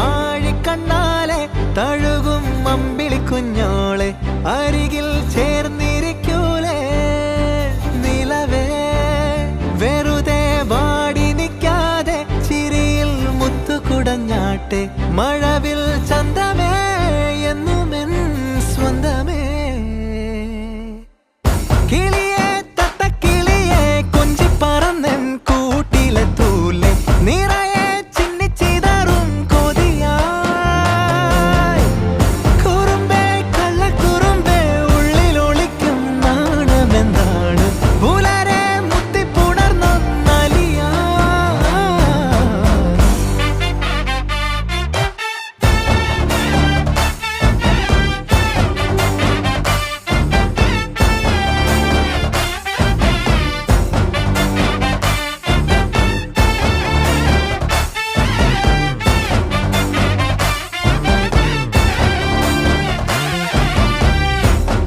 ആഴിക്കണ്ണാലെ തഴുകും അമ്പിളി കുഞ്ഞോളെ അരികിൽ ചേർന്നിരിക്കൂലേ നിലവേ വെറുതെ വാടി നിൽക്കാതെ ചിരിയിൽ മുത്തുകുടഞ്ഞാട്ടെ മഴവിൽ ചന്തമേ എന്നുമെൻ സ്വന്തമേ കിളിയെ തത്തക്കിളിയെ കൊഞ്ചി പറന്നെൻ കൂട്ടിലെ തൂലെ നിറയെ ചിന്നിച്ചിതറും കൊതിയായി കുറുമ്പേ കള്ളക്കുറുമ്പേ ഉള്ളിലൊളിക്കും നാണമെന്താണ് പുലരെ മുത്തിപ്പുണർന്നൊന്നലിയാ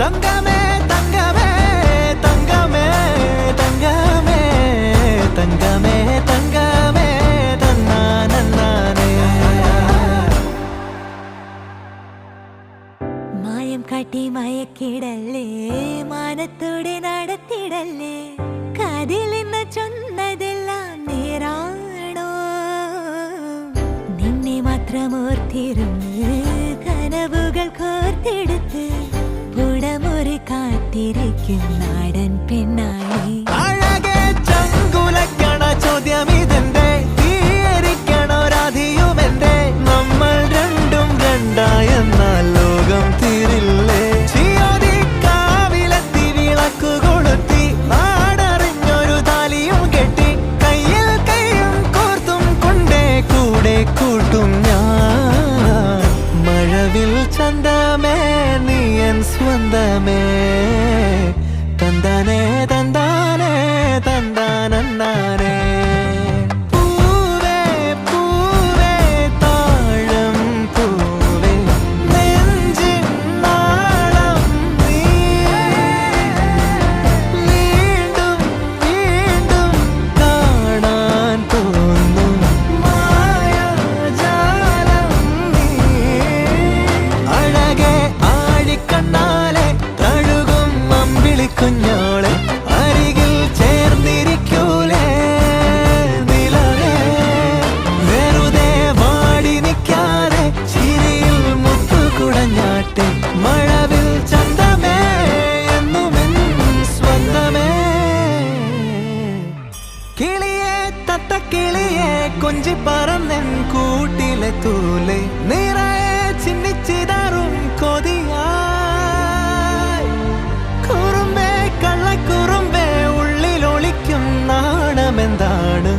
തങ്കമേ തങ്കമേ തങ്കമേ തങ്കമേ തങ്കമേ തങ്കമേ തന്നാനേ മായം കാട്ടി മയക്കിടല്ലേ മാനത്തോടെ നടത്തിടല്ലേ കാതിലെന്ന് ചൊന്നതെല്ലാം നേരാണോ നിന്നെ മാത്രം ഓർത്തിരുന്ന് കനവുകൾ കോർത്തെടുത്ത് പുടമുറി കാത്തിരിക്കും നാടൻ പെണ്ണായി അഴകെ ചങ്കുലക്കണ ചോദ്യമിതെന്റെ തീയരിക്കണ രാധിയുമെന്റെ നമ്മൾ രണ്ടും രണ്ടായെന്നാൽ ലോകം തീരില്ലേ ചിയോതി കാവിലെത്തി വിളക്കു കൊളുത്തി നാടറിഞ്ഞൊരു താലിയും കെട്ടി കയ്യിൽ കയ്യും കോർത്തും കൊണ്ടേ കൂടെ കൂട്ടും ഞാൻ മഴവിൽ ചന്തമേ നീയൻ സ്വന്തമേ തന്താനേ തന്താനേ തന്താനേ പൂവേ പൂവേ താഴം പൂവേ നെഞ്ചിൻ നാളം നീ വീണ്ടും വീണ്ടും കാണാൻ തോന്നും മായാജാലം നീ അഴകെ ആഴിക്കണ്ണാലെ തഴുകും അമ്പിളി കുഞ്ഞോളെ അരികിൽ ചേർന്നിരിക്കൂലേ നിലവേ വെറുതെ വാടി നിൽക്കാതെ ചിരിയിൽ മുത്തുകുടഞ്ഞാട്ടെ മഴവിൽ ചന്തമേ എന്നുമെൻ സ്വന്തമേ കിളിയെ തത്തക്കിളിയെ കൊഞ്ചി പറന്നെൻ കൂട്ടിലെ തൂലെ നിറയെ ചിന്നിച്ചിതറും കൊതിയായി കുറുമ്പേ കള്ളക്കുറുമ്പേ ഉള്ളിലൊളിക്കും നാണമെന്താണ്